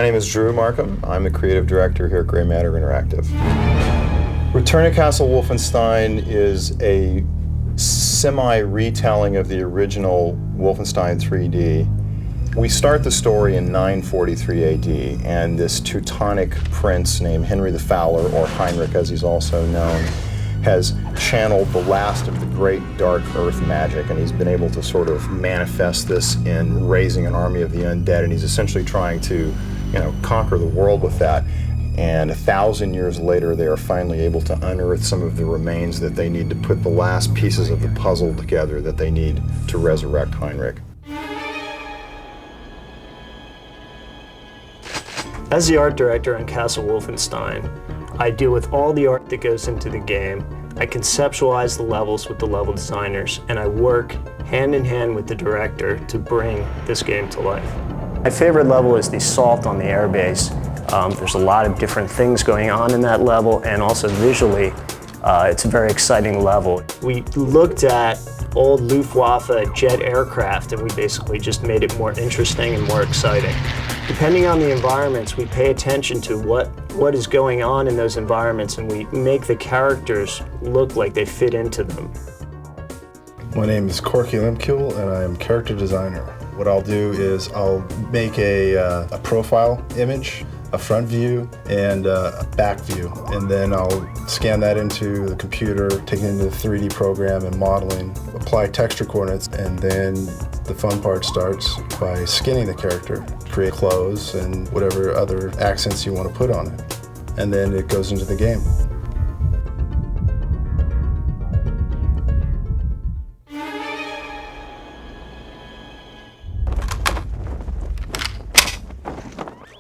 My name is Drew Markham. I'm the creative director here at Grey Matter Interactive. Return to Castle Wolfenstein is a semi-retelling of the original Wolfenstein 3D. We start the story in 943 AD, and this Teutonic prince named Henry the Fowler, or Heinrich as he's also known, has channeled the last of the great dark earth magic, and he's been able to sort of manifest this in raising an army of the undead, and he's essentially trying to, conquer the world with that. And 1,000 years later, they are finally able to unearth some of the remains that they need to put the last pieces of the puzzle together that they need to resurrect Heinrich. As the art director on Castle Wolfenstein, I deal with all the art that goes into the game. I conceptualize the levels with the level designers, and I work hand in hand with the director to bring this game to life. My favorite level is the assault on the airbase. There's a lot of different things going on in that level, and also visually, it's a very exciting level. We looked at old Luftwaffe jet aircraft, and we basically just made it more interesting and more exciting. Depending on the environments, we pay attention to what is going on in those environments, and we make the characters look like they fit into them. My name is Corky Limkule, and I am character designer. What I'll do is I'll make a profile image, a front view, and a back view, and then I'll scan that into the computer, take it into the 3D program and modeling, apply texture coordinates, and then the fun part starts by skinning the character, create clothes and whatever other accents you want to put on it, and then it goes into the game.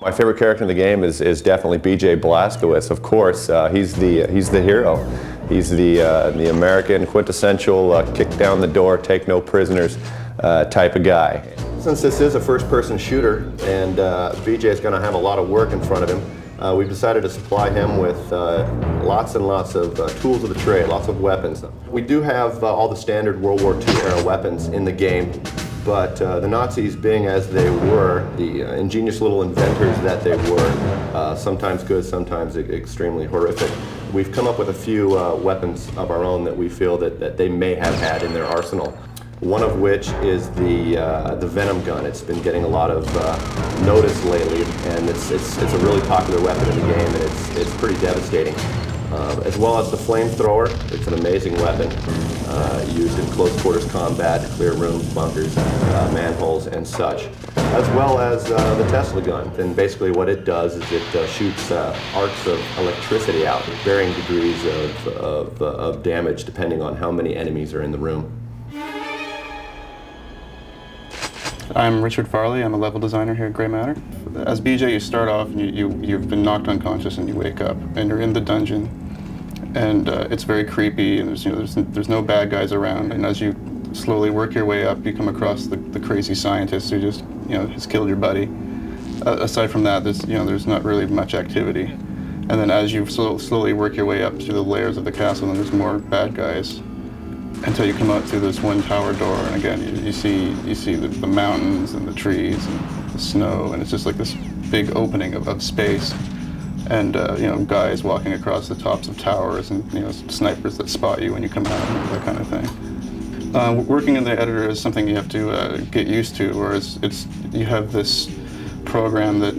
My favorite character in the game is definitely BJ Blazkowicz. Of course, he's the hero. He's the American quintessential kick down the door, take no prisoners type of guy. Since this is a first-person shooter and BJ is going to have a lot of work in front of him, we've decided to supply him with lots and lots of tools of the trade, lots of weapons. We do have all the standard World War II era weapons in the game. But the Nazis, being as they were, the ingenious little inventors that they were, sometimes good, sometimes extremely horrific, we've come up with a few weapons of our own that we feel that they may have had in their arsenal. One of which is the Venom gun. It's been getting a lot of notice lately, and it's a really popular weapon in the game, and it's pretty devastating. As well as the flamethrower. It's an amazing weapon used in close quarters combat, clear rooms, bunkers, manholes, and such. As well as the Tesla gun. And basically what it does is it shoots arcs of electricity out, varying degrees of damage depending on how many enemies are in the room. I'm Richard Farley. I'm a level designer here at Grey Matter. As BJ, you start off and you've been knocked unconscious and you wake up and you're in the dungeon, and it's very creepy, and there's no bad guys around, and as you slowly work your way up, you come across the crazy scientist who just has killed your buddy. Aside from that, there's not really much activity, and then as you slowly work your way up through the layers of the castle, and there's more bad guys, until you come out through this one tower door, and again you see the mountains and the trees and the snow, and it's just like this big opening of space, and guys walking across the tops of towers, and snipers that spot you when you come out, and that kind of thing. Working in the editor is something you have to get used to, whereas you have this program that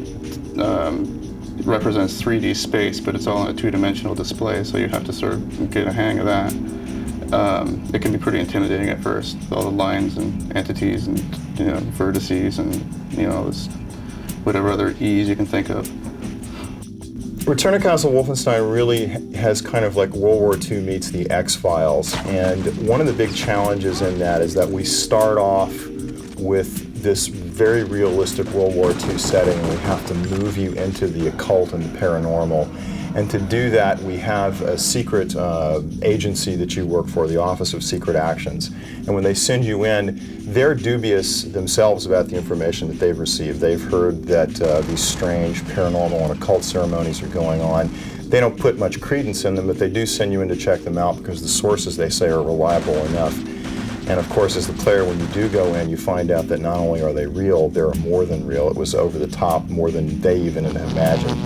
represents 3D space, but it's all on a two-dimensional display, so you have to sort of get a hang of that. It can be pretty intimidating at first, with all the lines and entities and vertices and this whatever other E's you can think of. Return to Castle Wolfenstein really has kind of like World War II meets the X-Files, and one of the big challenges in that is that we start off with this very realistic World War II setting, and we have to move you into the occult and the paranormal. And to do that, we have a secret agency that you work for, the Office of Secret Actions. And when they send you in, they're dubious themselves about the information that they've received. They've heard that these strange paranormal and occult ceremonies are going on. They don't put much credence in them, but they do send you in to check them out because the sources, they say, are reliable enough. And of course, as the player, when you do go in, you find out that not only are they real, they're more than real. It was over the top, more than they even imagined.